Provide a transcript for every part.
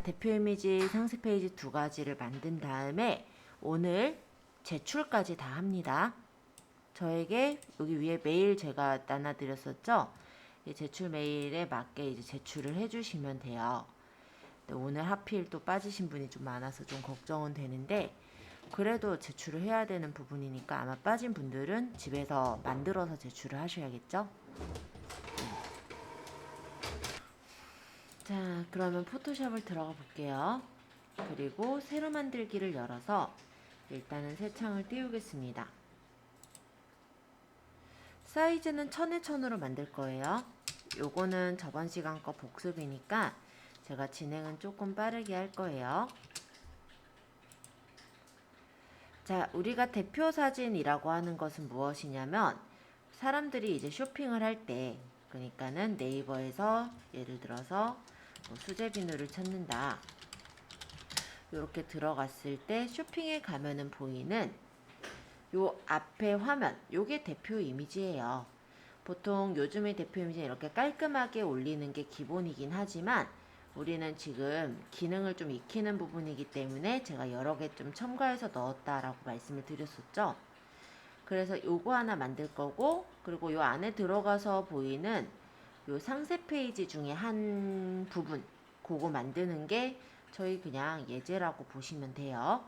대표 이미지 상세 페이지 두 가지를 만든 다음에 오늘 제출까지 다 합니다. 저에게 여기 위에 메일 제가 나눠드렸었죠? 이 제출 메일에 맞게 이제 제출을 해주시면 돼요. 오늘 하필 또 빠지신 분이 좀 많아서 좀 걱정은 되는데 그래도 제출을 해야 되는 부분이니까 아마 빠진 분들은 집에서 만들어서 제출을 하셔야겠죠? 자, 그러면 포토샵을 들어가 볼게요. 그리고 새로 만들기를 열어서 일단은 새 창을 띄우겠습니다. 사이즈는 1000에 1000으로 만들 거예요. 요거는 저번 시간 거 복습이니까 제가 진행은 조금 빠르게 할 거예요. 자, 우리가 대표 사진이라고 하는 것은 무엇이냐면 사람들이 이제 쇼핑을 할 때, 그러니까는 네이버에서 예를 들어서 뭐 수제 비누를 찾는다. 이렇게 들어갔을 때 쇼핑에 가면은 보이는 요 앞에 화면, 요게 대표 이미지예요. 보통 요즘의 대표 이미지는 이렇게 깔끔하게 올리는 게 기본이긴 하지만 우리는 지금 기능을 좀 익히는 부분이기 때문에 제가 여러 개 좀 첨가해서 넣었다라고 말씀을 드렸었죠. 그래서 요거 하나 만들 거고, 그리고 요 안에 들어가서 보이는 요 상세 페이지 중에 한 부분, 그거 만드는 게 저희 그냥 예제라고 보시면 돼요.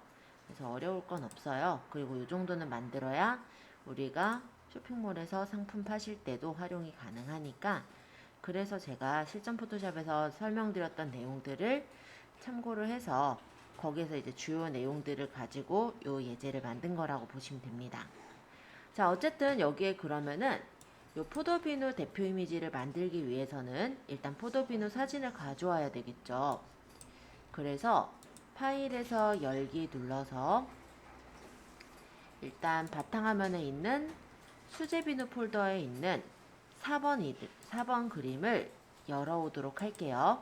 그래서 어려울 건 없어요. 그리고 요 정도는 만들어야 우리가 쇼핑몰에서 상품 파실 때도 활용이 가능하니까, 그래서 제가 실전 포토샵에서 설명드렸던 내용들을 참고를 해서 거기에서 이제 주요 내용들을 가지고 요 예제를 만든 거라고 보시면 됩니다. 자, 어쨌든 여기에 그러면은 요 포도비누 대표 이미지를 만들기 위해서는 일단 포도비누 사진을 가져와야 되겠죠. 그래서 파일에서 열기 눌러서 일단 바탕화면에 있는 수제비누 폴더에 있는 4번 그림을 열어오도록 할게요.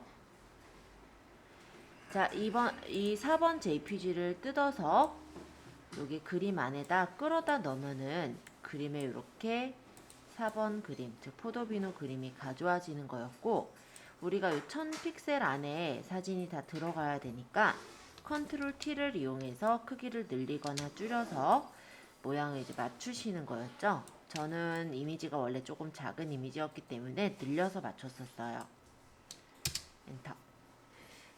자, 이 4번 JPG를 뜯어서 여기 그림 안에다 끌어다 넣으면은 그림에 이렇게 4번 그림, 즉 포도비누 그림이 가져와지는 거였고, 우리가 이 1000픽셀 안에 사진이 다 들어가야 되니까 컨트롤 T를 이용해서 크기를 늘리거나 줄여서 모양을 이제 맞추시는 거였죠. 저는 이미지가 원래 조금 작은 이미지였기 때문에 늘려서 맞췄었어요. 엔터.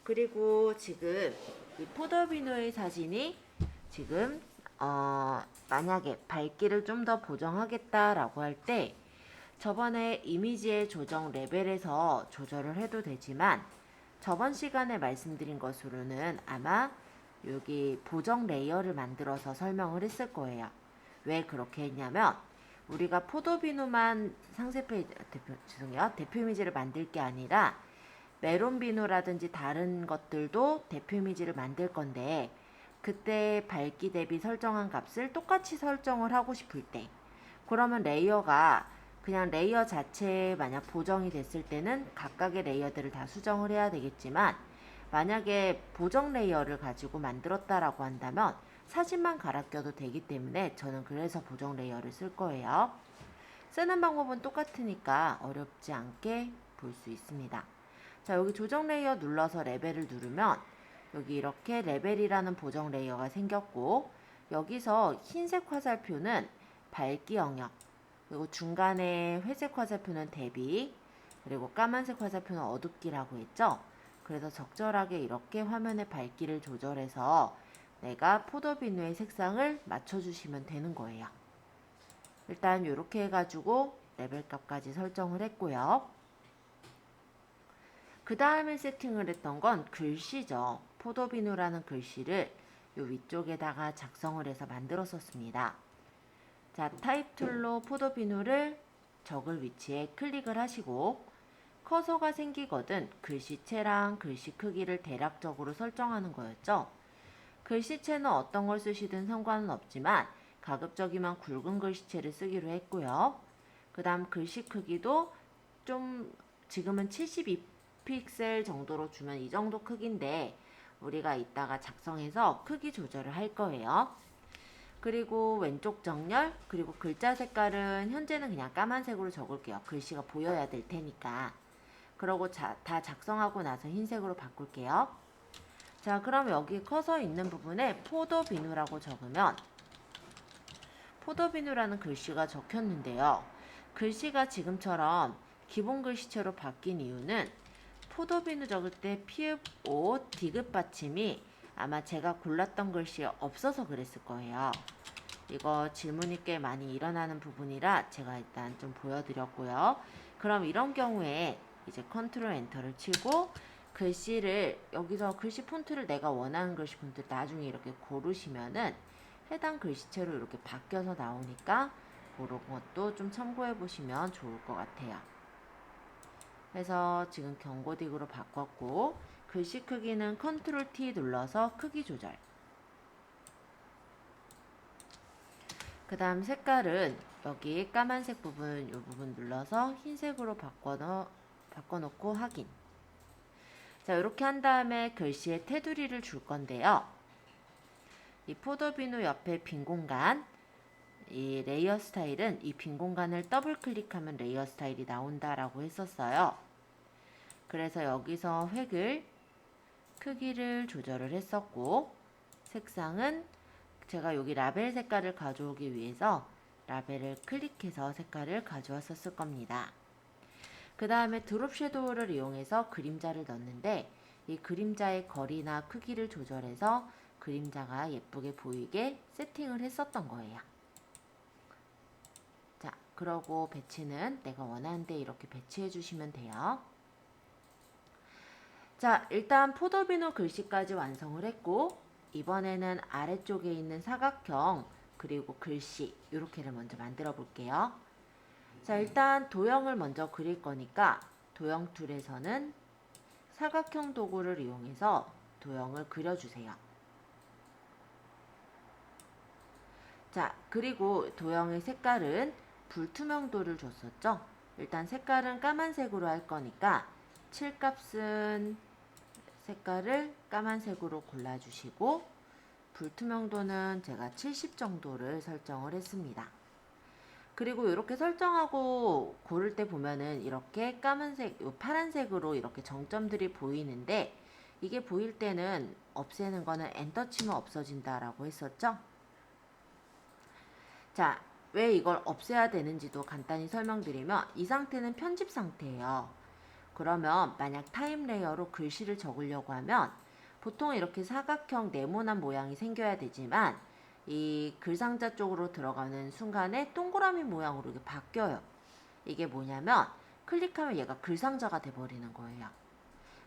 그리고 지금 이 포도비누의 사진이 지금 만약에 밝기를 좀 더 보정하겠다라고 할 때 저번에 이미지의 조정 레벨에서 조절을 해도 되지만 저번 시간에 말씀드린 것으로는 아마 여기 보정 레이어를 만들어서 설명을 했을 거예요. 왜 그렇게 했냐면 우리가 포도비누만 상세 페이지, 대표 이미지를 만들 게 아니라 메론 비누라든지 다른 것들도 대표 이미지를 만들 건데 그때 밝기 대비 설정한 값을 똑같이 설정을 하고 싶을 때, 그러면 레이어가 그냥 레이어 자체에 만약 보정이 됐을 때는 각각의 레이어들을 다 수정을 해야 되겠지만 만약에 보정 레이어를 가지고 만들었다라고 한다면 사진만 갈아 껴도 되기 때문에 저는 그래서 보정 레이어를 쓸 거예요. 쓰는 방법은 똑같으니까 어렵지 않게 볼 수 있습니다. 자, 여기 조정 레이어 눌러서 레벨을 누르면 여기 이렇게 레벨이라는 보정 레이어가 생겼고, 여기서 흰색 화살표는 밝기 영역, 그리고 중간에 회색 화살표는 대비, 그리고 까만색 화살표는 어둡기라고 했죠. 그래서 적절하게 이렇게 화면의 밝기를 조절해서 내가 포도비누의 색상을 맞춰주시면 되는 거예요. 일단 이렇게 해가지고 레벨 값까지 설정을 했고요. 그 다음에 세팅을 했던 건 글씨죠. 포도비누라는 글씨를 요 위쪽에다가 작성을 해서 만들었었습니다. 자, 타입 툴로 포도비누를 적을 위치에 클릭을 하시고 커서가 생기거든 글씨체랑 글씨 크기를 대략적으로 설정하는 거였죠. 글씨체는 어떤 걸 쓰시든 상관은 없지만 가급적이면 굵은 글씨체를 쓰기로 했고요. 그 다음 글씨 크기도 좀 지금은 72픽셀 정도로 주면 이 정도 크기인데 우리가 이따가 작성해서 크기 조절을 할 거예요. 그리고 왼쪽 정렬, 그리고 글자 색깔은 현재는 그냥 까만색으로 적을게요. 글씨가 보여야 될 테니까. 그러고 다 작성하고 나서 흰색으로 바꿀게요. 자, 그럼 여기 커서 있는 부분에 포도비누라고 적으면 포도비누라는 글씨가 적혔는데요. 글씨가 지금처럼 기본 글씨체로 바뀐 이유는 포도비누 적을 때 피읍, 오, 디귿 받침이 아마 제가 골랐던 글씨에 없어서 그랬을 거예요. 이거 질문이 꽤 많이 일어나는 부분이라 제가 일단 좀 보여드렸고요. 그럼 이런 경우에 이제 컨트롤 엔터를 치고 글씨를 여기서 글씨 폰트를 내가 원하는 글씨 폰트 나중에 이렇게 고르시면은 해당 글씨체로 이렇게 바뀌어서 나오니까 그런 것도 좀 참고해 보시면 좋을 것 같아요. 그래서 지금 경고딕으로 바꿨고 글씨 크기는 컨트롤 T 눌러서 크기 조절. 그 다음 색깔은 여기 까만색 부분 이 부분 눌러서 흰색으로 바꿔놓고 확인. 자, 이렇게 한 다음에 글씨에 테두리를 줄 건데요. 이 포도비누 옆에 빈 공간, 이 레이어 스타일은 이 빈 공간을 더블 클릭하면 레이어 스타일이 나온다라고 했었어요. 그래서 여기서 획을 크기를 조절을 했었고 색상은 제가 여기 라벨 색깔을 가져오기 위해서 라벨을 클릭해서 색깔을 가져왔었을 겁니다. 그 다음에 드롭 섀도우를 이용해서 그림자를 넣는데 이 그림자의 거리나 크기를 조절해서 그림자가 예쁘게 보이게 세팅을 했었던 거예요. 자, 그러고 배치는 내가 원하는 데 이렇게 배치해 주시면 돼요. 자, 일단 포도비누 글씨까지 완성을 했고 이번에는 아래쪽에 있는 사각형 그리고 글씨 이렇게를 먼저 만들어 볼게요. 자, 일단 도형을 먼저 그릴 거니까 도형 툴에서는 사각형 도구를 이용해서 도형을 그려주세요. 자, 그리고 도형의 색깔은 불투명도를 줬었죠. 일단 색깔은 까만색으로 할 거니까 칠값은 색깔을 까만색으로 골라주시고 불투명도는 제가 70 정도를 설정을 했습니다. 그리고 이렇게 설정하고 고를 때 보면은 이렇게 까만색, 파란색으로 이렇게 정점들이 보이는데 이게 보일 때는 없애는 거는 엔터 치면 없어진다라고 했었죠. 자, 왜 이걸 없애야 되는지도 간단히 설명드리면 이 상태는 편집 상태예요. 그러면 만약 타임 레이어로 글씨를 적으려고 하면 보통 이렇게 사각형 네모난 모양이 생겨야 되지만 이 글상자 쪽으로 들어가는 순간에 동그라미 모양으로 이게 바뀌어요. 이게 뭐냐면 클릭하면 얘가 글상자가 돼버리는 거예요.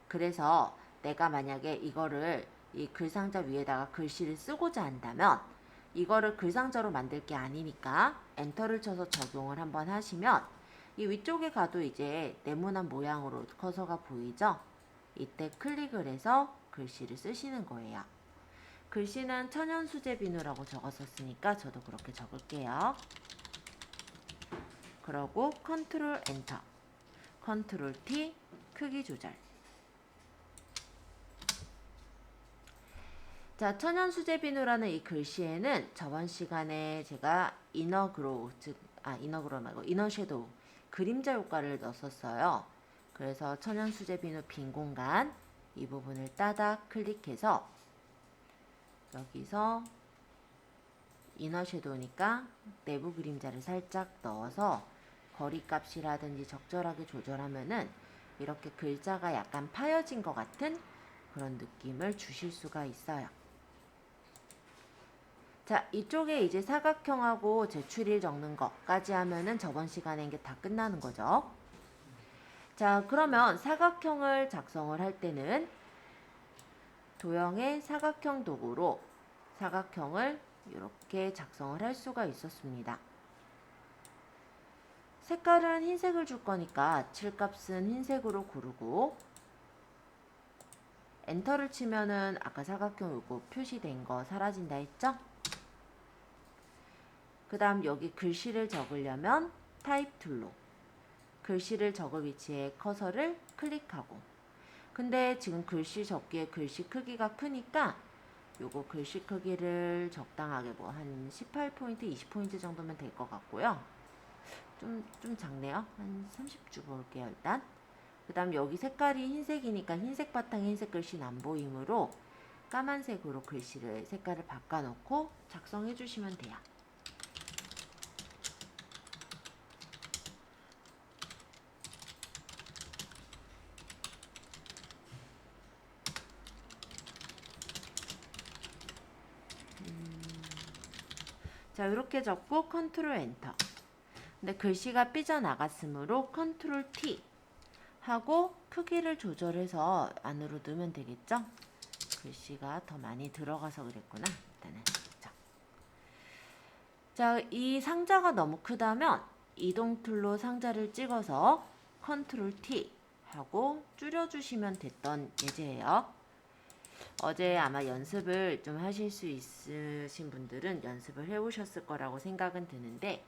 그래서 내가 만약에 이거를 이 글상자 위에다가 글씨를 쓰고자 한다면 이거를 글상자로 만들 게 아니니까 엔터를 쳐서 적용을 한번 하시면 이 위쪽에 가도 이제 네모난 모양으로 커서가 보이죠? 이때 클릭을 해서 글씨를 쓰시는 거예요. 글씨는 천연수제 비누라고 적었었으니까 저도 그렇게 적을게요. 그러고 컨트롤 엔터, 컨트롤 T, 크기 조절. 자, 천연수제 비누라는 이 글씨에는 저번 시간에 제가 이너 그로우, 이너 그로우 말고 이너 섀도우, 그림자 효과를 넣었어요. 그래서 천연수제 비누 빈 공간 이 부분을 따닥 클릭해서 여기서 이너 섀도우니까 내부 그림자를 살짝 넣어서 거리 값이라든지 적절하게 조절하면은 이렇게 글자가 약간 파여진 것 같은 그런 느낌을 주실 수가 있어요. 자, 이쪽에 이제 사각형하고 제출일 적는 것까지 하면은 저번 시간에 이게 다 끝나는 거죠. 자, 그러면 사각형을 작성을 할 때는 도형의 사각형 도구로 사각형을 이렇게 작성을 할 수가 있었습니다. 색깔은 흰색을 줄 거니까 칠값은 흰색으로 고르고 엔터를 치면은 아까 사각형 요거 표시된 거 사라진다 했죠? 그 다음 여기 글씨를 적으려면 타입 툴로 글씨를 적을 위치에 커서를 클릭하고 근데 지금 글씨 적기에 글씨 크기가 크니까 요거 글씨 크기를 적당하게 뭐 한 18포인트, 20포인트 정도면 될 것 같고요. 좀 작네요. 한 30 주볼게요, 일단. 그 다음 여기 색깔이 흰색이니까 흰색 바탕에 흰색 글씨는 안 보이므로 까만색으로 글씨를 색깔을 바꿔놓고 작성해 주시면 돼요. 자, 이렇게 적고 컨트롤 엔터. 근데 글씨가 삐져나갔으므로 컨트롤 T 하고 크기를 조절해서 안으로 넣으면 되겠죠? 글씨가 더 많이 들어가서 그랬구나. 일단은. 자, 이 상자가 너무 크다면 이동 툴로 상자를 찍어서 컨트롤 T 하고 줄여주시면 됐던 예제예요. 어제 아마 연습을 좀 하실 수 있으신 분들은 연습을 해오셨을 거라고 생각은 드는데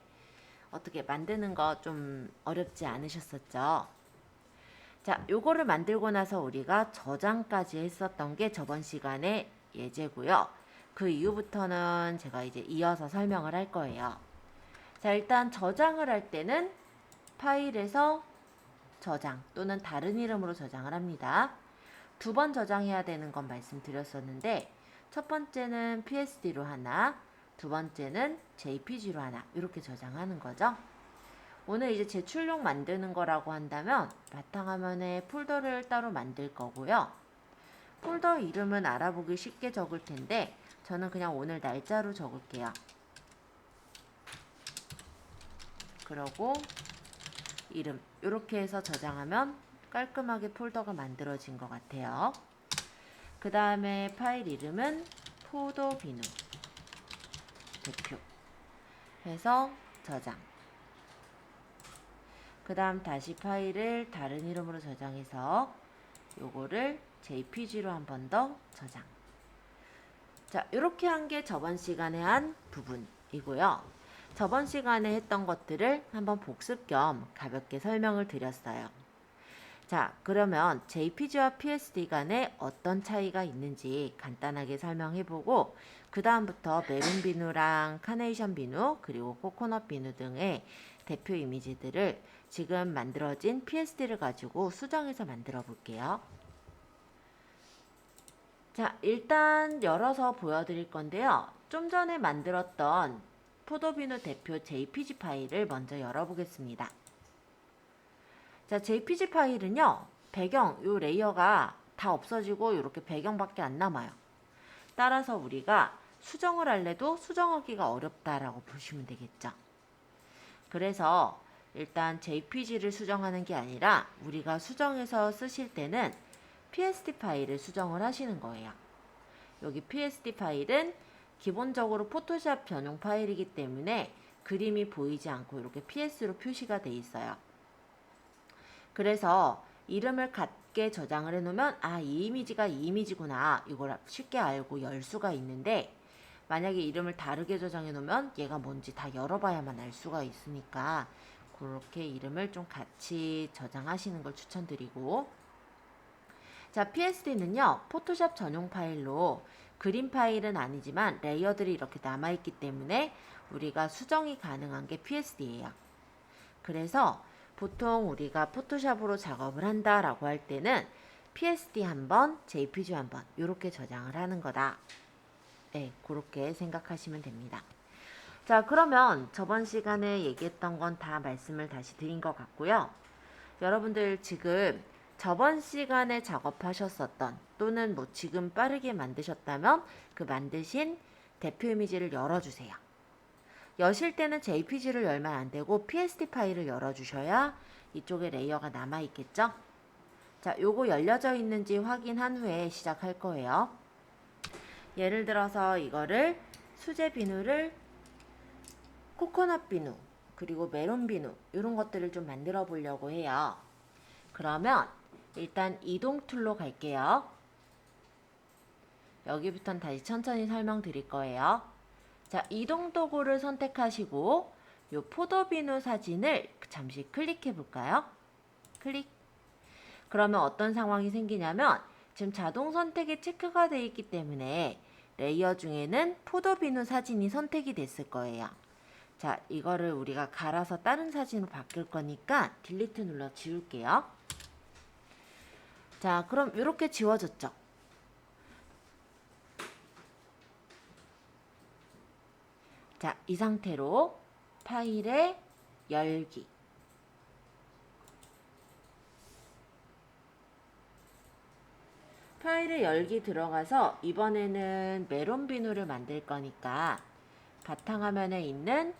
어떻게 만드는 거 좀 어렵지 않으셨었죠? 자, 요거를 만들고 나서 우리가 저장까지 했었던 게 저번 시간에 예제고요. 그 이후부터는 제가 이제 이어서 설명을 할 거예요. 자, 일단 저장을 할 때는 파일에서 저장 또는 다른 이름으로 저장을 합니다. 2번 저장해야 되는 건 말씀드렸었는데 첫 번째는 PSD로 하나, 두 번째는 JPG로 하나 이렇게 저장하는 거죠. 오늘 이제 제출용 만드는 거라고 한다면 바탕화면에 폴더를 따로 만들 거고요. 폴더 이름은 알아보기 쉽게 적을 텐데 저는 그냥 오늘 날짜로 적을게요. 그러고 이름 이렇게 해서 저장하면 깔끔하게 폴더가 만들어진 것 같아요. 그 다음에 파일 이름은 포도비누 대표 해서 저장. 그 다음 다시 파일을 다른 이름으로 저장해서 요거를 JPG로 한 번 더 저장. 자, 이렇게 한 게 저번 시간에 한 부분이고요. 저번 시간에 했던 것들을 한번 복습 겸 가볍게 설명을 드렸어요. 자, 그러면 JPG와 PSD 간에 어떤 차이가 있는지 간단하게 설명해보고 그 다음부터 메론 비누랑 카네이션 비누 그리고 코코넛 비누 등의 대표 이미지들을 지금 만들어진 PSD를 가지고 수정해서 만들어 볼게요. 자, 일단 열어서 보여드릴 건데요. 좀 전에 만들었던 포도비누 대표 JPG 파일을 먼저 열어보겠습니다. 자, JPG 파일은요, 배경, 요 레이어가 다 없어지고 이렇게 배경밖에 안 남아요. 따라서 우리가 수정을 할래도 수정하기가 어렵다라고 보시면 되겠죠. 그래서 일단 JPG를 수정하는 게 아니라 우리가 수정해서 쓰실 때는 PSD 파일을 수정을 하시는 거예요. 여기 PSD 파일은 기본적으로 포토샵 전용 파일이기 때문에 그림이 보이지 않고 이렇게 PS로 표시가 돼 있어요. 그래서 이름을 같게 저장을 해놓으면 아, 이 이미지가 이 이미지구나 이걸 쉽게 알고 열 수가 있는데 만약에 이름을 다르게 저장해 놓으면 얘가 뭔지 다 열어봐야만 알 수가 있으니까 그렇게 이름을 좀 같이 저장하시는 걸 추천드리고, 자, PSD는요 포토샵 전용 파일로 그림 파일은 아니지만 레이어들이 이렇게 남아있기 때문에 우리가 수정이 가능한 게 PSD예요. 그래서 보통 우리가 포토샵으로 작업을 한다라고 할 때는 PSD 한번, JPG 한번 이렇게 저장을 하는 거다. 네, 그렇게 생각하시면 됩니다. 자, 그러면 저번 시간에 얘기했던 건 다 말씀을 다시 드린 것 같고요. 여러분들 지금 저번 시간에 작업하셨었던 또는 뭐 지금 빠르게 만드셨다면 그 만드신 대표 이미지를 열어주세요. 여실 때는 JPG를 열면 안 되고 PSD 파일을 열어주셔야 이쪽에 레이어가 남아있겠죠? 자, 요거 열려져 있는지 확인한 후에 시작할 거예요. 예를 들어서 이거를 수제 비누를 코코넛 비누 그리고 메론 비누 이런 것들을 좀 만들어 보려고 해요. 그러면 일단 이동 툴로 갈게요. 여기부터는 다시 천천히 설명드릴 거예요. 자, 이동 도구를 선택하시고 요 포도비누 사진을 잠시 클릭해 볼까요? 클릭. 그러면 어떤 상황이 생기냐면 지금 자동 선택이 체크가 되어 있기 때문에 레이어 중에는 포도비누 사진이 선택이 됐을 거예요. 자, 이거를 우리가 갈아서 다른 사진으로 바꿀 거니까 딜리트 눌러 지울게요. 자, 그럼 이렇게 지워졌죠? 자, 이 상태로 파일에 열기. 파일에 열기 들어가서 이번에는 메론 비누를 만들 거니까 바탕화면에 있는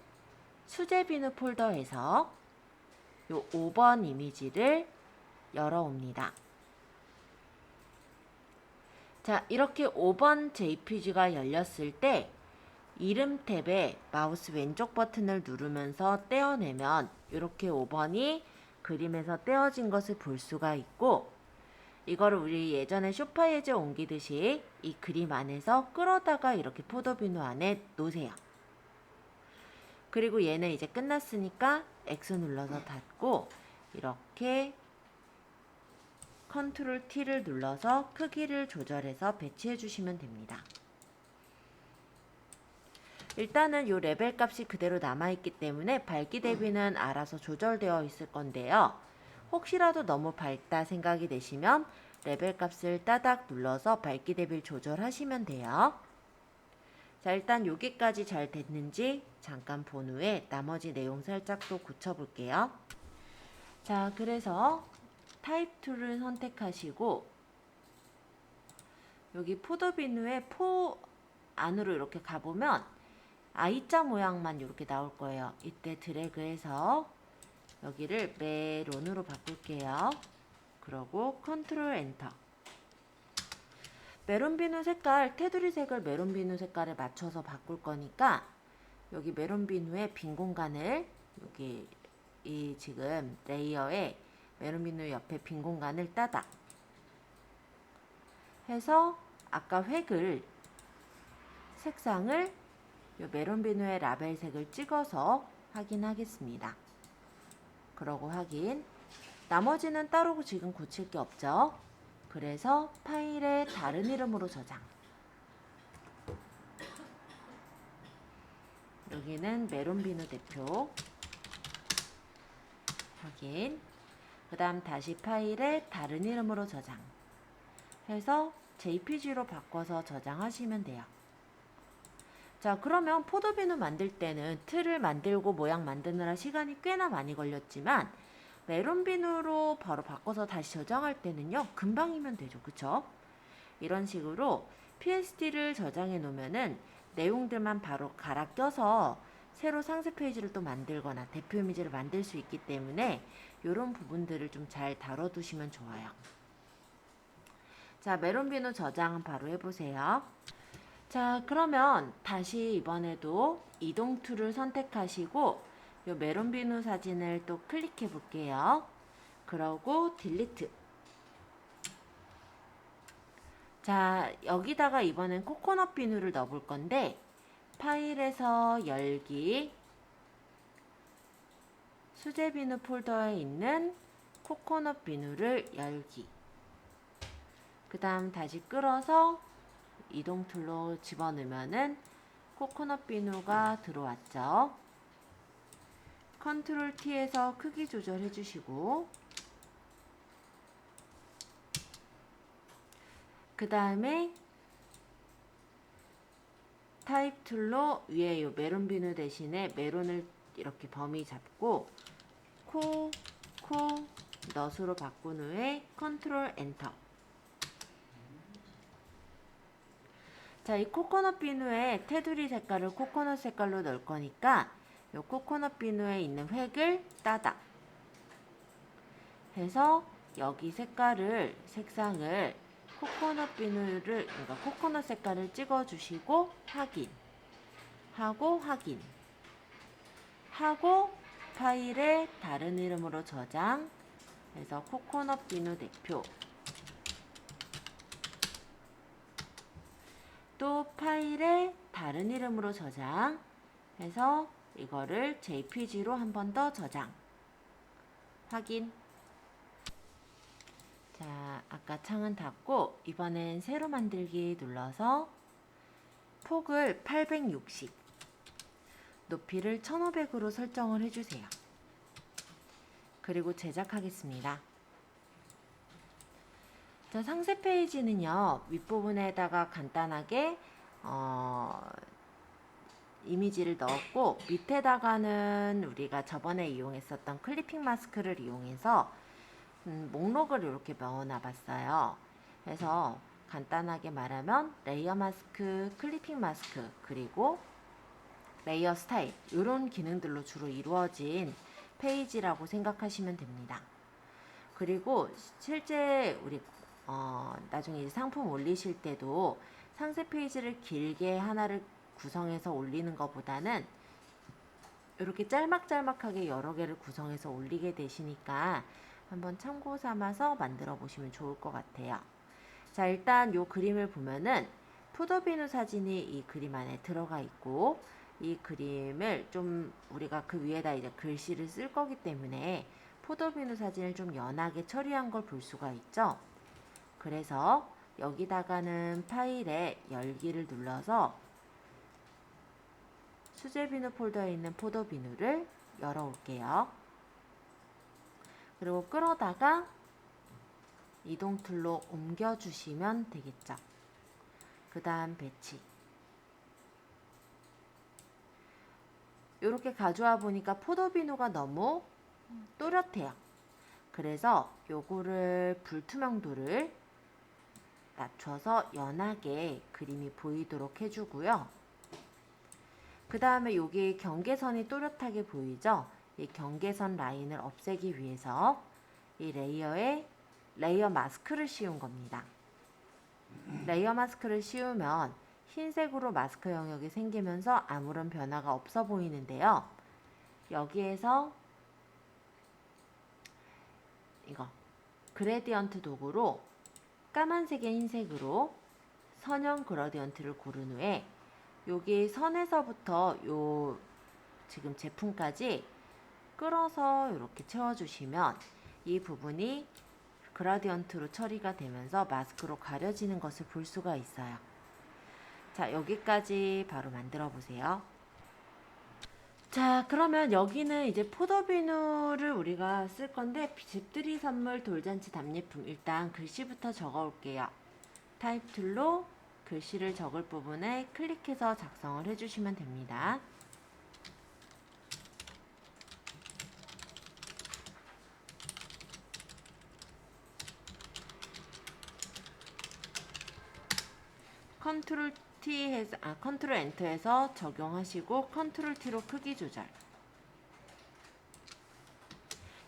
수제 비누 폴더에서 요 5번 이미지를 열어옵니다. 자, 이렇게 5번 JPG가 열렸을 때 이름 탭에 마우스 왼쪽 버튼을 누르면서 떼어내면 이렇게 5번이 그림에서 떼어진 것을 볼 수가 있고, 이거를 우리 예전에 쇼파예제 옮기듯이 이 그림 안에서 끌어다가 이렇게 포도비누 안에 놓으세요. 그리고 얘는 이제 끝났으니까 X 눌러서 닫고 이렇게 컨트롤 T를 눌러서 크기를 조절해서 배치해 주시면 됩니다. 일단은 이 레벨 값이 그대로 남아있기 때문에 밝기 대비는 알아서 조절되어 있을 건데요. 혹시라도 너무 밝다 생각이 되시면 레벨 값을 따닥 눌러서 밝기 대비를 조절하시면 돼요. 자, 일단 여기까지 잘 됐는지 잠깐 본 후에 나머지 내용 살짝 또 고쳐볼게요. 자, 그래서 타입 툴을 선택하시고 여기 포도비누의 포 안으로 이렇게 가보면 I자 모양만 이렇게 나올 거예요. 이때 드래그해서 여기를 메론으로 바꿀게요. 그러고 컨트롤 엔터. 메론 비누 색깔, 테두리 색을 메론 비누 색깔에 맞춰서 바꿀 거니까 여기 메론 비누의 빈 공간을 여기 이 지금 레이어에 메론 비누 옆에 빈 공간을 따다 해서 아까 획을 색상을 요 메론 비누의 라벨 색을 찍어서 확인하겠습니다. 그러고 확인. 나머지는 따로 지금 고칠 게 없죠. 그래서 파일에 다른 이름으로 저장. 여기는 메론 비누 대표. 확인. 그 다음 다시 파일에 다른 이름으로 저장. 해서 JPG로 바꿔서 저장하시면 돼요. 자, 그러면 포도비누 만들 때는 틀을 만들고 모양 만드느라 시간이 꽤나 많이 걸렸지만 메론 비누로 바로 바꿔서 다시 저장할 때는요, 금방이면 되죠. 그쵸? 이런 식으로 PSD를 저장해 놓으면은 내용들만 바로 갈아 껴서 새로 상세 페이지를 또 만들거나 대표 이미지를 만들 수 있기 때문에 이런 부분들을 좀 잘 다뤄두시면 좋아요. 자, 메론 비누 저장 바로 해보세요. 자, 그러면 다시 이번에도 이동 툴을 선택하시고 요 메론 비누 사진을 또 클릭해 볼게요. 그러고 딜리트. 자, 여기다가 이번엔 코코넛 비누를 넣어 볼 건데 파일에서 열기, 수제 비누 폴더에 있는 코코넛 비누를 열기. 그 다음 다시 끌어서 이동 툴로 집어넣으면은 코코넛 비누가 들어왔죠. 컨트롤 T에서 크기 조절해 주시고 그 다음에 타입 툴로 위에 요 메론 비누 대신에 메론을 이렇게 범위 잡고 코, 넛으로 바꾼 후에 컨트롤 엔터. 자, 이 코코넛 비누의 테두리 색깔을 코코넛 색깔로 넣을 거니까 요 코코넛 비누에 있는 획을 따다 해서 여기 색상을 코코넛 비누를, 그러니까 코코넛 색깔을 찍어 주시고 확인하고 파일에 다른 이름으로 저장 해서 코코넛 비누 대표. 또 파일에 다른 이름으로 저장 해서 이거를 JPG로 한 번 더 저장. 확인. 자, 아까 창은 닫고 이번엔 새로 만들기 눌러서 폭을 860, 높이를 1500으로 설정을 해주세요. 그리고 제작하겠습니다. 자, 상세 페이지는요, 윗부분에다가 간단하게 이미지를 넣었고, 밑에다가는 우리가 저번에 이용했었던 클리핑 마스크를 이용해서 목록을 이렇게 넣어놔 봤어요. 그래서 간단하게 말하면 레이어 마스크, 클리핑 마스크, 그리고 레이어 스타일, 이런 기능들로 주로 이루어진 페이지라고 생각하시면 됩니다. 그리고 실제 우리 나중에 이제 상품 올리실 때도 상세 페이지를 길게 하나를 구성해서 올리는 것보다는 이렇게 짤막짤막하게 여러 개를 구성해서 올리게 되시니까 한번 참고 삼아서 만들어 보시면 좋을 것 같아요. 자, 일단 이 그림을 보면은 푸더비누 사진이 이 그림 안에 들어가 있고, 이 그림을 좀 우리가 그 위에다 이제 글씨를 쓸 거기 때문에 푸더비누 사진을 좀 연하게 처리한 걸 볼 수가 있죠. 그래서 여기다가는 파일에 열기를 눌러서 수제비누 폴더에 있는 푸더비누를 열어 올게요. 그리고 끌어다가 이동 툴로 옮겨주시면 되겠죠. 그 다음 배치. 이렇게 가져와 보니까 포도비누가 너무 또렷해요. 그래서 요거를 불투명도를 낮춰서 연하게 그림이 보이도록 해주고요. 그 다음에 여기 경계선이 또렷하게 보이죠? 이 경계선 라인을 없애기 위해서 이 레이어에 레이어 마스크를 씌운 겁니다. 레이어 마스크를 씌우면 흰색으로 마스크 영역이 생기면서 아무런 변화가 없어 보이는데요. 여기에서 이거 그레디언트 도구로 까만색의 흰색으로 선형 그라디언트를 고른 후에 여기 선에서부터 요 지금 제품까지 끌어서 이렇게 채워주시면 이 부분이 그라디언트로 처리가 되면서 마스크로 가려지는 것을 볼 수가 있어요. 자, 여기까지 바로 만들어 보세요. 자, 그러면 여기는 이제 포도비누를 우리가 쓸 건데, 집들이 선물 돌잔치 답례품, 일단 글씨부터 적어 올게요. 타입 툴로 글씨를 적을 부분에 클릭해서 작성을 해주시면 됩니다. 컨트롤 T 해서 컨트롤 엔터해서 적용하시고 컨트롤 T로 크기 조절.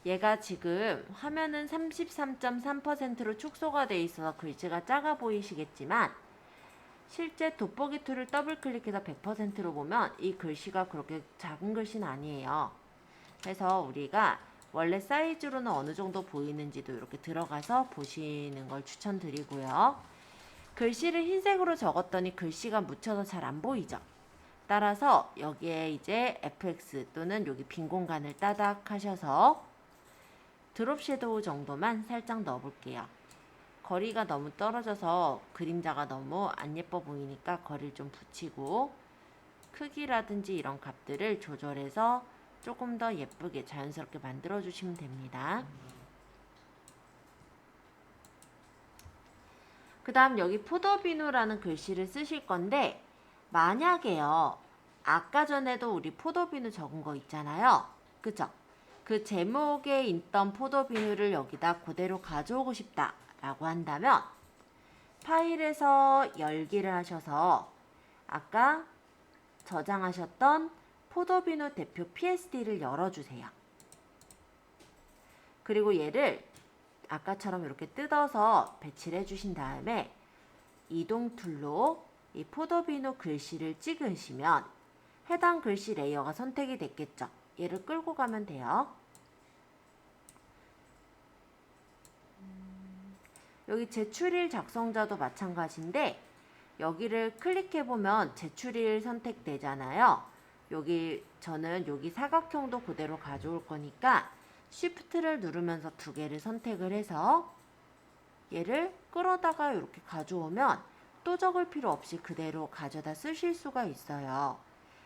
얘가 지금 화면은 33.3%로 축소가 되어 있어서 글씨가 작아 보이시겠지만 실제 돋보기 툴을 더블 클릭해서 100%로 보면 이 글씨가 그렇게 작은 글씨는 아니에요. 그래서 우리가 원래 사이즈로는 어느 정도 보이는지도 이렇게 들어가서 보시는 걸 추천드리고요. 글씨를 흰색으로 적었더니 글씨가 묻혀서 잘 안 보이죠. 따라서 여기에 이제 FX 또는 여기 빈 공간을 따닥 하셔서 드롭 섀도우 정도만 살짝 넣어 볼게요. 거리가 너무 떨어져서 그림자가 너무 안 예뻐 보이니까 거리를 좀 붙이고 크기라든지 이런 값들을 조절해서 조금 더 예쁘게 자연스럽게 만들어 주시면 됩니다. 그 다음 여기 포도비누라는 글씨를 쓰실 건데, 만약에요, 아까 전에도 우리 포도비누 적은 거 있잖아요. 그죠? 그 제목에 있던 포도비누를 여기다 그대로 가져오고 싶다 라고 한다면 파일에서 열기를 하셔서 아까 저장하셨던 포도비누 대표 PSD를 열어주세요. 그리고 얘를 아까처럼 이렇게 뜯어서 배치를 해주신 다음에 이동 툴로 이 포도비누 글씨를 찍으시면 해당 글씨 레이어가 선택이 됐겠죠. 얘를 끌고 가면 돼요. 여기 제출일 작성자도 마찬가지인데 여기를 클릭해보면 제출일 선택되잖아요. 여기 저는 여기 사각형도 그대로 가져올 거니까 Shift를 누르면서 두 개를 선택을 해서 얘를 끌어다가 이렇게 가져오면 또 적을 필요 없이 그대로 가져다 쓰실 수가 있어요.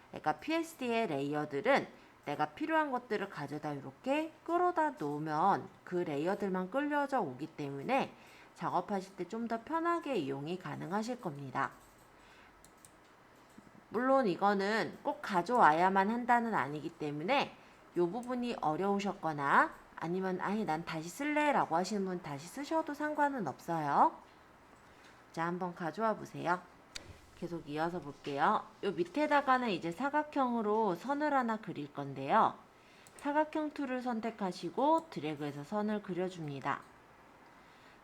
그러니까 PSD의 레이어들은 내가 필요한 것들을 가져다 이렇게 끌어다 놓으면 그 레이어들만 끌려져 오기 때문에 작업하실 때 좀 더 편하게 이용이 가능하실 겁니다. 물론 이거는 꼭 가져와야만 한다는 아니기 때문에 이 부분이 어려우셨거나 아니면 아니 난 다시 쓸래 라고 하시는 분 다시 쓰셔도 상관은 없어요. 자, 한번 가져와 보세요. 계속 이어서 볼게요. 요 밑에다가는 이제 사각형으로 선을 하나 그릴 건데요. 사각형 툴을 선택하시고 드래그해서 선을 그려줍니다.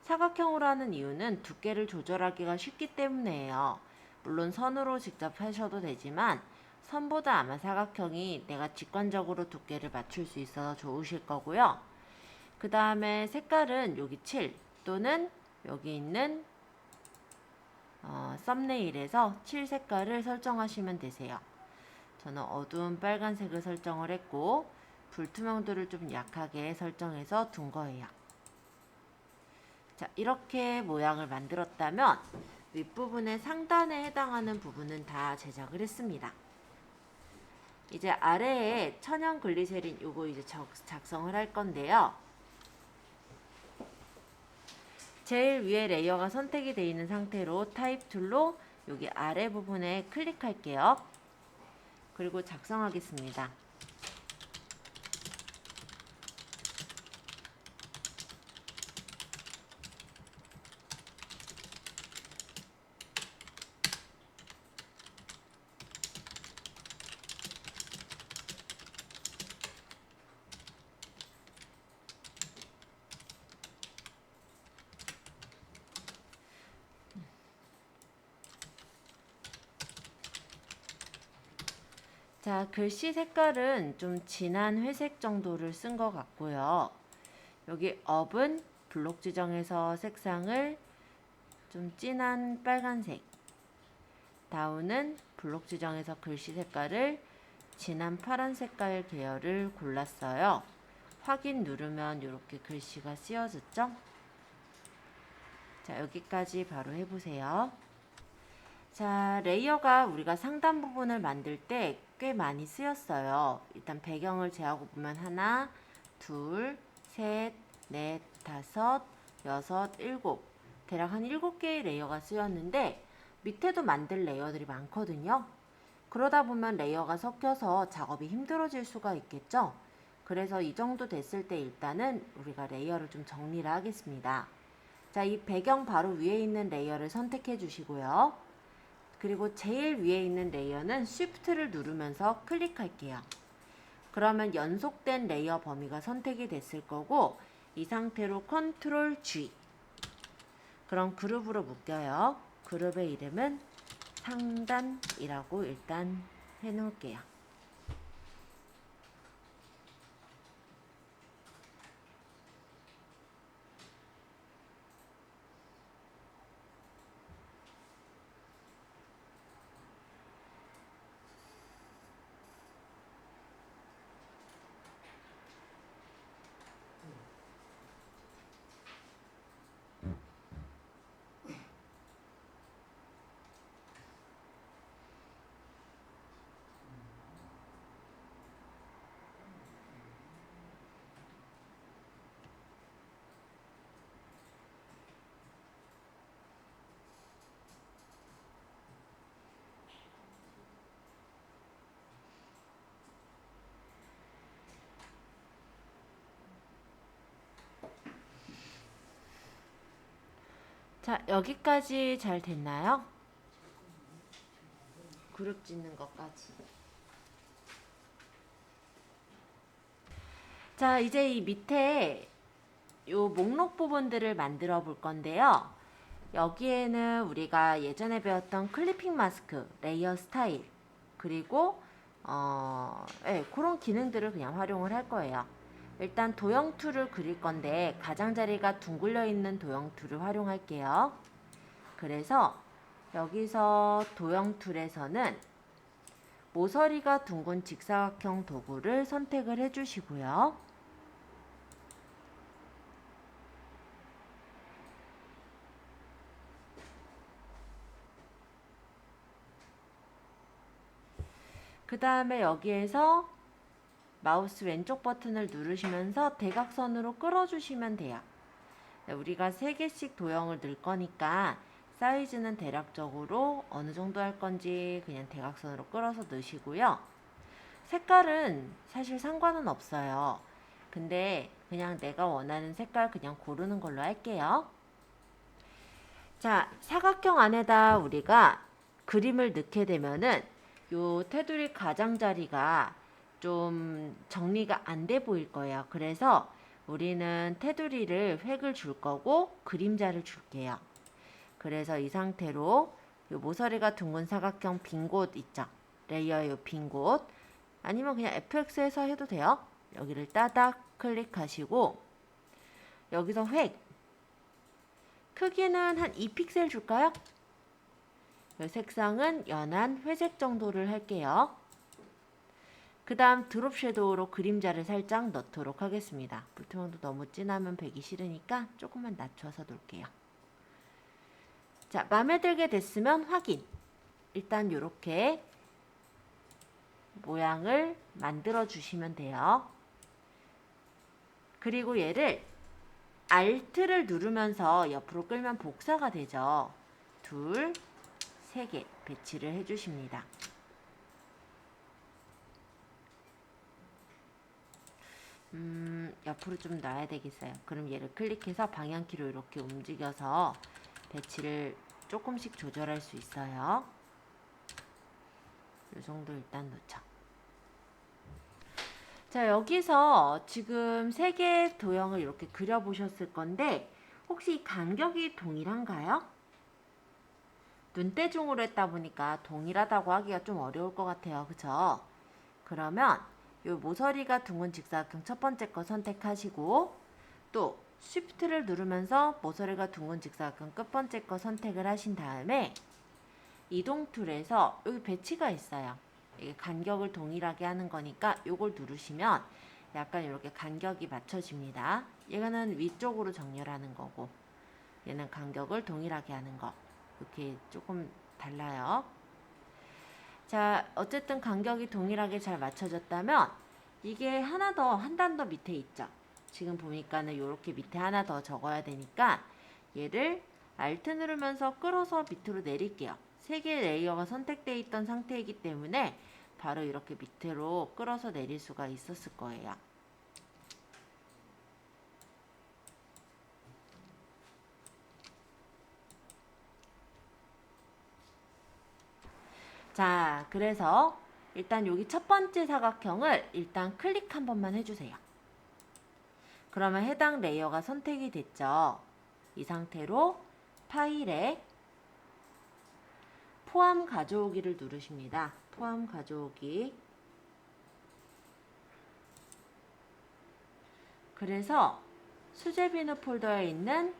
사각형으로 하는 이유는 두께를 조절하기가 쉽기 때문이에요. 물론 선으로 직접 하셔도 되지만 선보다 아마 사각형이 내가 직관적으로 두께를 맞출 수 있어서 좋으실 거고요. 그 다음에 색깔은 여기 7 또는 여기 있는 썸네일에서 7 색깔을 설정하시면 되세요. 저는 어두운 빨간색을 설정을 했고 불투명도를 좀 약하게 설정해서 둔 거예요. 자, 이렇게 모양을 만들었다면 윗부분의 상단에 해당하는 부분은 다 제작을 했습니다. 이제 아래에 천연 글리세린 요거 이제 작성을 할 건데요. 제일 위에 레이어가 선택이 되어 있는 상태로 타입 툴로 여기 아래 부분에 클릭할게요. 그리고 작성하겠습니다. 자, 글씨 색깔은 좀 진한 회색 정도를 쓴 것 같고요. 여기 up은 블록 지정해서 색상을 좀 진한 빨간색, 다운은 블록 지정해서 글씨 색깔을 진한 파란 색깔 계열을 골랐어요. 확인 누르면 이렇게 글씨가 쓰여졌죠? 자, 여기까지 바로 해보세요. 자, 레이어가 우리가 상단 부분을 만들 때 꽤 많이 쓰였어요. 일단 배경을 제하고 보면 하나, 둘, 셋, 넷, 다섯, 여섯, 일곱. 대략 한 7개의 레이어가 쓰였는데 밑에도 만들 레이어들이 많거든요. 그러다 보면 레이어가 섞여서 작업이 힘들어질 수가 있겠죠. 그래서 이 정도 됐을 때 일단은 우리가 레이어를 좀 정리를 하겠습니다. 자, 이 배경 바로 위에 있는 레이어를 선택해 주시고요. 그리고 제일 위에 있는 레이어는 Shift를 누르면서 클릭할게요. 그러면 연속된 레이어 범위가 선택이 됐을 거고 이 상태로 Ctrl G. 그럼 그룹으로 묶여요. 그룹의 이름은 상단이라고 일단 해놓을게요. 자, 여기까지 잘 됐나요? 그룹 짓는 것까지. 자, 이제 이 밑에 요 목록 부분들을 만들어 볼 건데요. 여기에는 우리가 예전에 배웠던 클리핑 마스크, 레이어 스타일, 그리고 그런 기능들을 그냥 활용을 할 거예요. 일단 도형 툴을 그릴 건데 가장자리가 둥글려 있는 도형 툴을 활용할게요. 그래서 여기서 도형 툴에서는 모서리가 둥근 직사각형 도구를 선택을 해주시고요. 그 다음에 여기에서 마우스 왼쪽 버튼을 누르시면서 대각선으로 끌어주시면 돼요. 우리가 3개씩 도형을 넣을 거니까 사이즈는 대략적으로 어느 정도 할 건지 그냥 대각선으로 끌어서 넣으시고요. 색깔은 사실 상관은 없어요. 근데 그냥 내가 원하는 색깔 그냥 고르는 걸로 할게요. 자, 사각형 안에다 우리가 그림을 넣게 되면은 요 테두리 가장자리가 좀 정리가 안 돼 보일 거예요. 그래서 우리는 테두리를 획을 줄 거고 그림자를 줄게요. 그래서 이 상태로 요 모서리가 둥근 사각형 빈 곳 있죠. 레이어의 요 빈 곳. 아니면 그냥 FX에서 해도 돼요. 여기를 따닥 클릭하시고 여기서 획. 크기는 한 2픽셀 줄까요? 색상은 연한 회색 정도를 할게요. 그 다음 드롭 섀도우로 그림자를 살짝 넣도록 하겠습니다. 불투명도 너무 진하면 배기 싫으니까 조금만 낮춰서 놓을게요. 자, 마음에 들게 됐으면 확인. 일단 이렇게 모양을 만들어 주시면 돼요. 그리고 얘를 Alt를 누르면서 옆으로 끌면 복사가 되죠. 둘, 세 개 배치를 해주십니다. 옆으로 좀 놔야 되겠어요. 그럼 얘를 클릭해서 방향키로 이렇게 움직여서 배치를 조금씩 조절할 수 있어요. 이 정도 일단 놓죠. 자, 여기서 지금 3개의 도형을 이렇게 그려보셨을 건데 혹시 간격이 동일한가요? 눈대중으로 했다 보니까 동일하다고 하기가 좀 어려울 것 같아요. 그쵸? 그러면 요 모서리가 둥근 직사각형 첫 번째 거 선택하시고 또 Shift를 누르면서 모서리가 둥근 직사각형 끝 번째 거 선택을 하신 다음에 이동 툴에서 여기 배치가 있어요. 이게 간격을 동일하게 하는 거니까 요걸 누르시면 약간 이렇게 간격이 맞춰집니다. 얘는 위쪽으로 정렬하는 거고 얘는 간격을 동일하게 하는 거. 이렇게 조금 달라요. 자, 어쨌든 간격이 동일하게 잘 맞춰졌다면 이게 하나 더, 한 단 더 밑에 있죠. 지금 보니까는 이렇게 밑에 하나 더 적어야 되니까 얘를 Alt 누르면서 끌어서 밑으로 내릴게요. 3개의 레이어가 선택되어 있던 상태이기 때문에 바로 이렇게 밑으로 끌어서 내릴 수가 있었을 거예요. 자, 그래서 일단 여기 첫 번째 사각형을 일단 클릭 한 번만 해주세요. 그러면 해당 레이어가 선택이 됐죠. 이 상태로 파일에 포함 가져오기를 누르십니다. 포함 가져오기. 그래서 수제 비누 폴더에 있는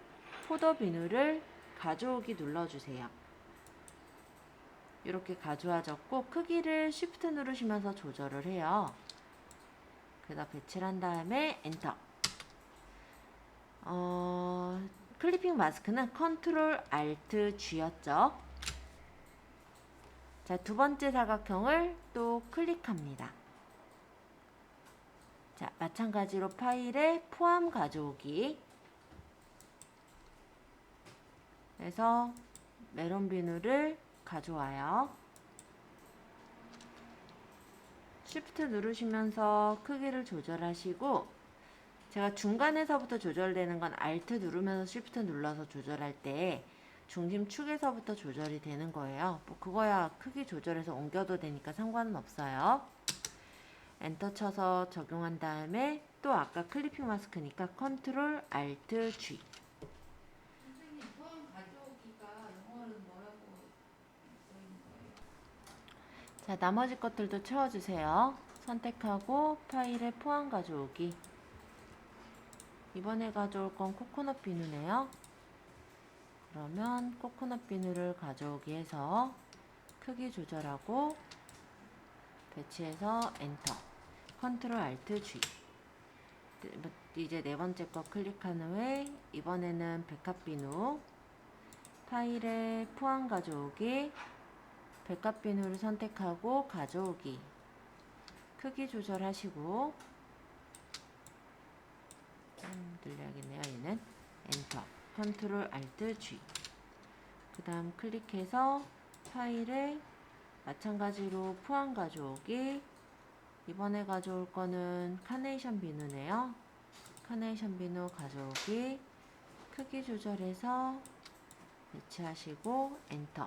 포도 비누를 가져오기 눌러주세요. 이렇게 가져와졌고 크기를 Shift 누르시면서 조절을 해요. 그래서 배치를 한 다음에 엔터. 클리핑 마스크는 Ctrl Alt G였죠. 자, 두 번째 사각형을 또 클릭합니다. 자, 마찬가지로 파일에 포함 가져오기. 그래서 메론 비누를 가져와요. Shift 누르시면서 크기를 조절하시고 제가 중간에서부터 조절되는 건 Alt 누르면서 Shift 눌러서 조절할 때 중심축에서부터 조절이 되는 거예요. 뭐 그거야 크기 조절해서 옮겨도 되니까 상관은 없어요. 엔터 쳐서 적용한 다음에 또 아까 클리핑 마스크니까 Ctrl Alt G. 선생님, 포함 가져오기가 영어로는 뭐라고 써 있는 거예요? 자, 나머지 것들도 채워주세요. 선택하고 파일에 포함 가져오기. 이번에 가져올 건 코코넛 비누네요. 그러면 코코넛 비누를 가져오기 해서 크기 조절하고 배치해서 엔터. Ctrl Alt G. 이제 네 번째 거 클릭한 후에 이번에는 백합 비누 파일에 포함 가져오기. 백합 비누를 선택하고 가져오기. 크기 조절하시고 좀 늘려야겠네요. 얘는 엔터. Ctrl Alt G. 그 다음 클릭해서 파일에 마찬가지로 포함 가져오기. 이번에 가져올 거는 카네이션 비누네요. 카네이션 비누 가져오기. 크기 조절해서 배치하시고 엔터.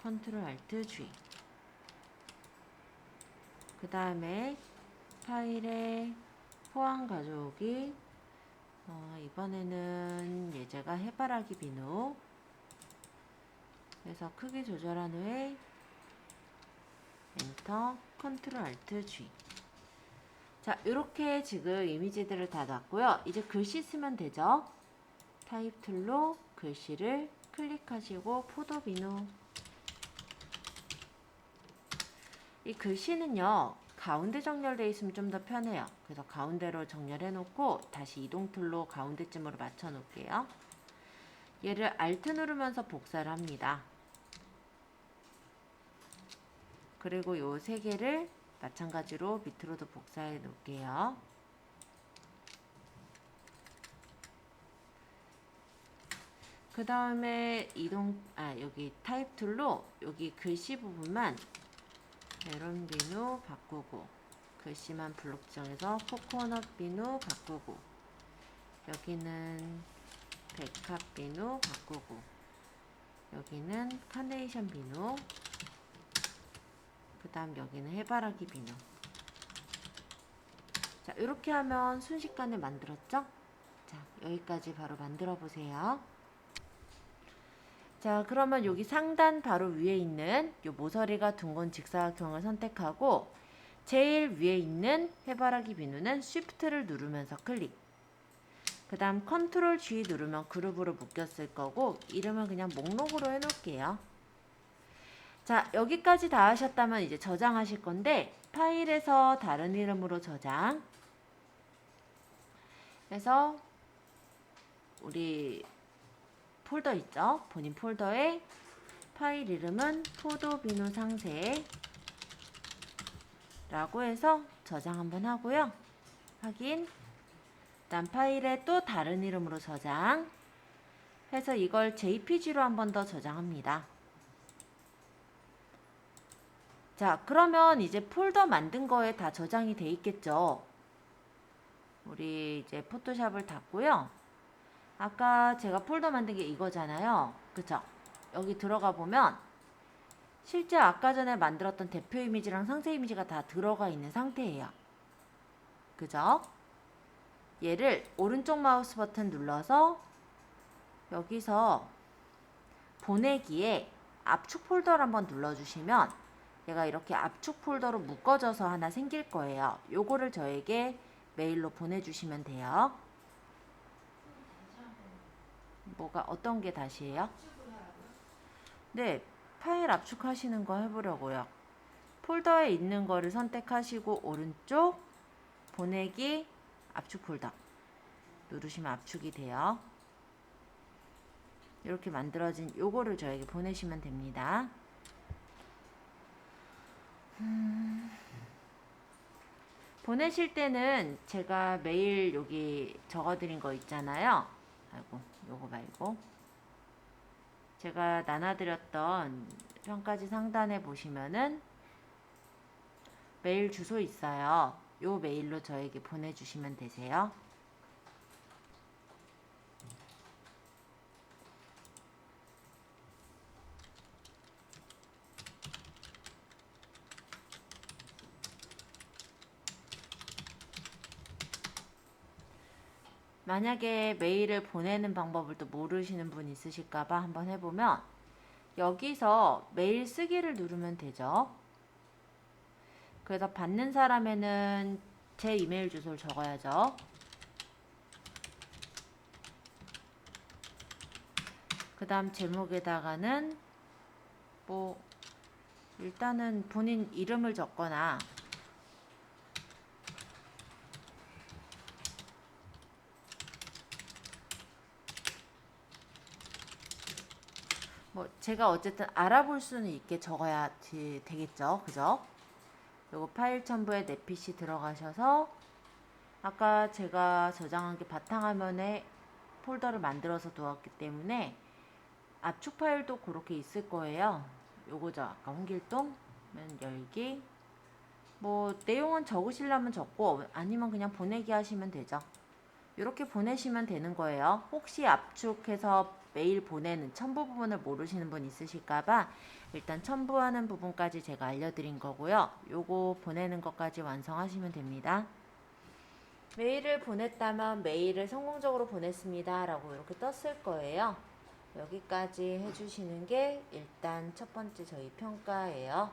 컨트롤 알트 G. 그 다음에 파일에 포함 가져오기. 이번에는 예제가 해바라기 비누. 그래서 크기 조절한 후에 엔터, 컨트롤 알트 G. 자, 이렇게 지금 이미지들을 다 놨고요. 이제 글씨 쓰면 되죠. 타입 툴로 글씨를 클릭하시고 포도 비누. 이 글씨는요, 가운데 정렬되어 있으면 좀 더 편해요. 그래서 가운데로 정렬해 놓고 다시 이동 툴로 가운데쯤으로 맞춰 놓을게요. 얘를 Alt 누르면서 복사를 합니다. 그리고 요 세 개를 마찬가지로 밑으로도 복사해 놓을게요. 그 다음에 여기 타입 툴로 여기 글씨 부분만 메론 비누 바꾸고, 글씨만 블록 지정해서 코코넛 비누 바꾸고, 여기는 백합 비누 바꾸고, 여기는 카네이션 비누, 그 다음 여기는 해바라기 비누. 자, 이렇게 하면 순식간에 만들었죠? 자, 여기까지 바로 만들어 보세요. 자, 그러면 여기 상단 바로 위에 있는 요 모서리가 둥근 직사각형을 선택하고, 제일 위에 있는 해바라기 비누는 Shift를 누르면서 클릭. 그 다음 컨트롤 G 누르면 그룹으로 묶였을 거고, 이름은 그냥 목록으로 해놓을게요. 자, 여기까지 다 하셨다면 이제 저장하실 건데, 파일에서 다른 이름으로 저장. 그래서 우리 폴더 있죠? 본인 폴더에 파일 이름은 포도비누 상세 라고 해서 저장 한번 하고요. 확인. 다음 파일에 또 다른 이름으로 저장 해서 이걸 JPG로 한 번 더 저장합니다. 자, 그러면 이제 폴더 만든 거에 다 저장이 돼 있겠죠. 우리 이제 포토샵을 닫고요. 아까 제가 폴더 만든 게 이거잖아요. 그쵸? 여기 들어가 보면 실제 아까 전에 만들었던 대표 이미지랑 상세 이미지가 다 들어가 있는 상태예요. 그죠? 얘를 오른쪽 마우스 버튼 눌러서 여기서 보내기에 압축 폴더를 한번 눌러주시면 얘가 이렇게 압축 폴더로 묶어져서 하나 생길 거예요. 요거를 저에게 메일로 보내주시면 돼요. 뭐가 어떤 게 다시예요? 네, 파일 압축하시는 거 해보려고요. 폴더에 있는 거를 선택하시고 오른쪽 보내기 압축 폴더 누르시면 압축이 돼요. 이렇게 만들어진 요거를 저에게 보내시면 됩니다. 보내실 때는 제가 메일 여기 적어드린 거 있잖아요. 아이고, 요거 말고 제가 나눠드렸던 평가지 상단에 보시면은 메일 주소 있어요. 요 메일로 저에게 보내주시면 되세요. 만약에 메일을 보내는 방법을 또 모르시는 분 있으실까봐 한번 해보면 여기서 메일 쓰기를 누르면 되죠. 그래서 받는 사람에는 제 이메일 주소를 적어야죠. 그 다음 제목에다가는 뭐 일단은 본인 이름을 적거나 뭐 제가 어쨌든 알아볼 수는 있게 적어야 되겠죠. 그죠? 요거 파일 첨부에 내 PC 들어가셔서 아까 제가 저장한 게 바탕화면에 폴더를 만들어서 두었기 때문에 압축 파일도 그렇게 있을 거예요. 요거죠. 아까 홍길동 면 열기. 뭐 내용은 적으시려면 적고 아니면 그냥 보내기 하시면 되죠. 이렇게 보내시면 되는 거예요. 혹시 압축해서 메일 보내는 첨부 부분을 모르시는 분 있으실까봐 일단 첨부하는 부분까지 제가 알려드린 거고요. 요거 보내는 것까지 완성하시면 됩니다. 메일을 보냈다면 메일을 성공적으로 보냈습니다 라고 이렇게 떴을 거예요. 여기까지 해주시는 게 일단 첫 번째 저희 평가예요.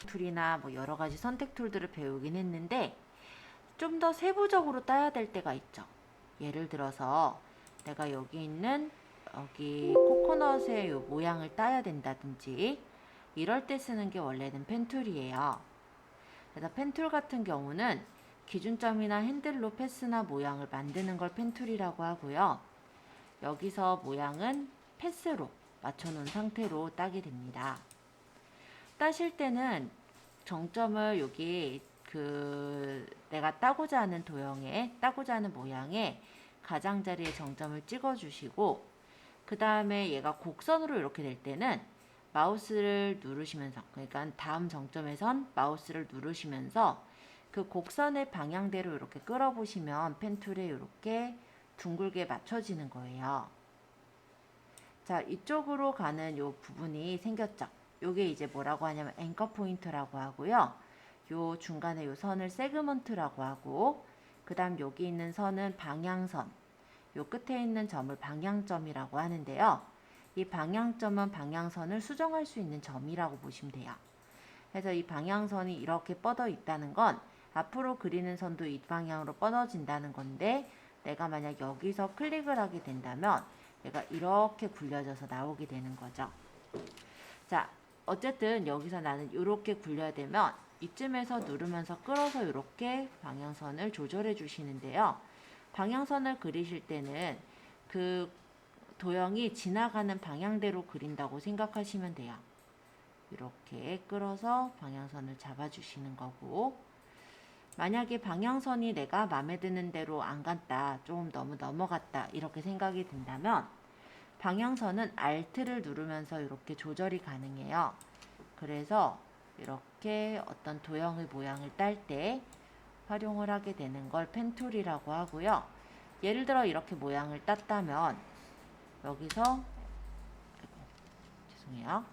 툴이나 뭐 여러 가지 선택 툴들을 배우긴 했는데 좀 더 세부적으로 따야 될 때가 있죠. 예를 들어서 내가 여기 있는 여기 코코넛의 요 모양을 따야 된다든지 이럴 때 쓰는 게 원래는 펜툴이에요. 그래서 펜툴 같은 경우는 기준점이나 핸들로 패스나 모양을 만드는 걸 펜툴이라고 하고요. 여기서 모양은 패스로 맞춰놓은 상태로 따게 됩니다. 따실 때는 정점을 여기 내가 따고자 하는 도형에 따고자 하는 모양에 가장자리에 정점을 찍어 주시고 그 다음에 얘가 곡선으로 이렇게 될 때는 마우스를 누르시면서 그러니까 다음 정점에선 마우스를 누르시면서 그 곡선의 방향대로 이렇게 끌어보시면 펜툴에 이렇게 둥글게 맞춰지는 거예요. 자, 이쪽으로 가는 요 부분이 생겼죠. 요게 이제 뭐라고 하냐면 앵커 포인트라고 하고요. 요 중간에 요 선을 세그먼트라고 하고 그 다음 여기 있는 선은 방향선, 요 끝에 있는 점을 방향점이라고 하는데요. 이 방향점은 방향선을 수정할 수 있는 점이라고 보시면 돼요. 그래서 이 방향선이 이렇게 뻗어 있다는 건 앞으로 그리는 선도 이 방향으로 뻗어진다는 건데 내가 만약 여기서 클릭을 하게 된다면 얘가 이렇게 굴려져서 나오게 되는 거죠. 자, 어쨌든 여기서 나는 이렇게 굴려야 되면 이쯤에서 누르면서 끌어서 이렇게 방향선을 조절해 주시는데요. 방향선을 그리실 때는 그 도형이 지나가는 방향대로 그린다고 생각하시면 돼요. 이렇게 끌어서 방향선을 잡아주시는 거고 만약에 방향선이 내가 마음에 드는 대로 안 갔다, 조금 너무 넘어갔다 이렇게 생각이 든다면 방향선은 Alt를 누르면서 이렇게 조절이 가능해요. 그래서 이렇게 어떤 도형의 모양을 딸 때 활용을 하게 되는 걸 펜툴이라고 하고요. 예를 들어 이렇게 모양을 땄다면 여기서 죄송해요.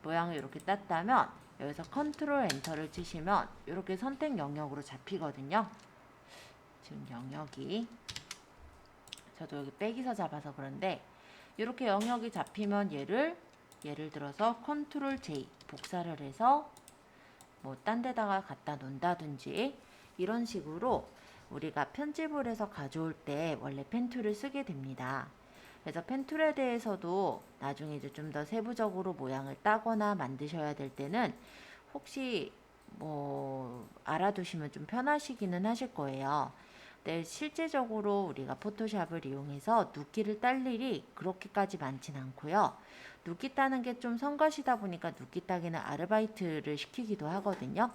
모양을 이렇게 땄다면 여기서 컨트롤 엔터를 치시면 이렇게 선택 영역으로 잡히거든요. 지금 영역이 저도 여기 빼기서 잡아서 그런데 이렇게 영역이 잡히면 예를 들어서 컨트롤 J 복사를 해서 뭐 딴 데다가 갖다 놓는다든지 이런 식으로 우리가 편집을 해서 가져올 때 원래 펜툴을 쓰게 됩니다. 그래서 펜툴에 대해서도 나중에 이제 좀 더 세부적으로 모양을 따거나 만드셔야 될 때는 혹시 뭐 알아두시면 좀 편하시기는 하실 거예요. 근데 실제적으로 우리가 포토샵을 이용해서 눕기를 딸 일이 그렇게까지 많진 않고요. 눕기 따는 게 좀 성가시다 보니까 눕기 따기는 아르바이트를 시키기도 하거든요.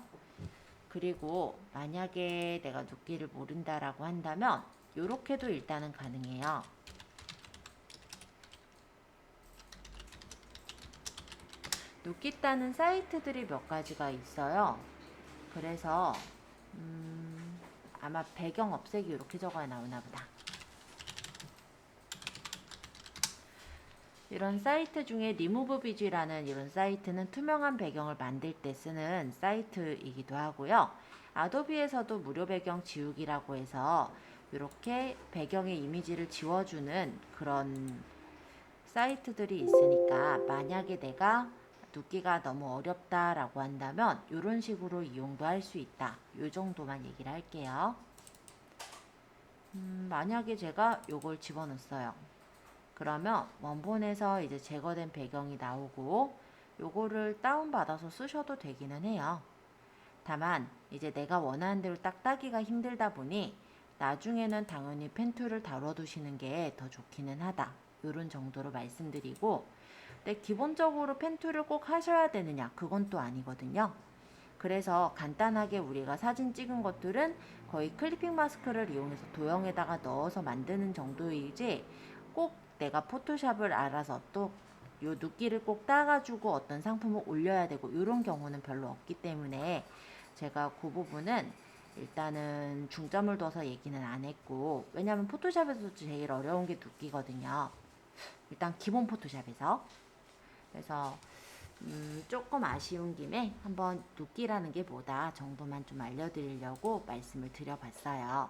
그리고 만약에 내가 눕기를 모른다라고 한다면 이렇게도 일단은 가능해요. 눕기 따는 사이트들이 몇 가지가 있어요. 그래서 아마 배경 없애기 이렇게 적어야 나오나 보다. 이런 사이트 중에 리무브 비지라는 이런 사이트는 투명한 배경을 만들 때 쓰는 사이트이기도 하고요. 아도비에서도 무료 배경 지우기라고 해서 이렇게 배경의 이미지를 지워주는 그런 사이트들이 있으니까 만약에 내가 눕기가 너무 어렵다라고 한다면 이런 식으로 이용도 할 수 있다. 이 정도만 얘기를 할게요. 만약에 제가 요걸 집어넣었어요. 그러면 원본에서 이제 제거된 배경이 나오고 요거를 다운받아서 쓰셔도 되기는 해요. 다만 이제 내가 원하는 대로 딱 따기가 힘들다 보니 나중에는 당연히 펜툴을 다뤄두시는 게 더 좋기는 하다. 요런 정도로 말씀드리고 근데 기본적으로 펜툴을 꼭 하셔야 되느냐 그건 또 아니거든요. 그래서 간단하게 우리가 사진 찍은 것들은 거의 클리핑 마스크를 이용해서 도형에다가 넣어서 만드는 정도이지 꼭 내가 포토샵을 알아서 또 요 눕기를 꼭 따가지고 어떤 상품을 올려야 되고 이런 경우는 별로 없기 때문에 제가 그 부분은 일단은 중점을 둬서 얘기는 안 했고, 왜냐면 포토샵에서 제일 어려운 게 눕기거든요. 일단 기본 포토샵에서. 그래서 조금 아쉬운 김에 한번 눕기라는 게 뭐다 정도만 좀 알려드리려고 말씀을 드려봤어요.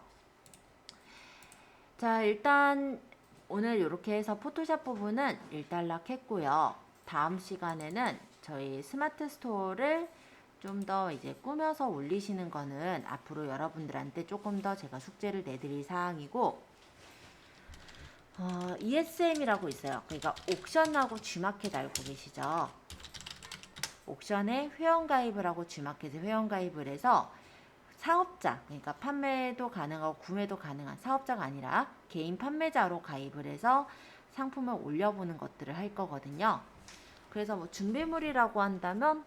자, 일단 오늘 이렇게 해서 포토샵 부분은 일단락 했고요. 다음 시간에는 저희 스마트 스토어를 좀 더 이제 꾸며서 올리시는 거는 앞으로 여러분들한테 조금 더 제가 숙제를 내드릴 사항이고, ESM이라고 있어요. 그러니까 옥션하고 G마켓 알고 계시죠? 옥션에 회원가입을 하고 G마켓에 회원가입을 해서 사업자, 그러니까 판매도 가능하고 구매도 가능한 사업자가 아니라 개인 판매자로 가입을 해서 상품을 올려보는 것들을 할 거거든요. 그래서 뭐 준비물이라고 한다면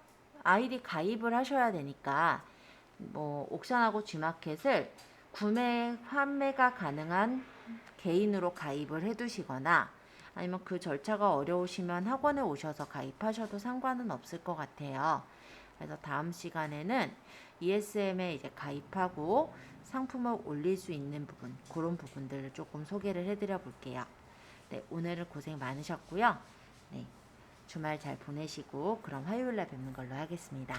아이디 가입을 하셔야 되니까 뭐 옥션하고 G마켓을 구매, 판매가 가능한 개인으로 가입을 해두시거나 아니면 그 절차가 어려우시면 학원에 오셔서 가입하셔도 상관은 없을 것 같아요. 그래서 다음 시간에는 ESM에 이제 가입하고 상품을 올릴 수 있는 부분, 그런 부분들을 조금 소개를 해드려 볼게요. 네, 오늘은 고생 많으셨고요. 네, 주말 잘 보내시고 그럼 화요일날 뵙는 걸로 하겠습니다.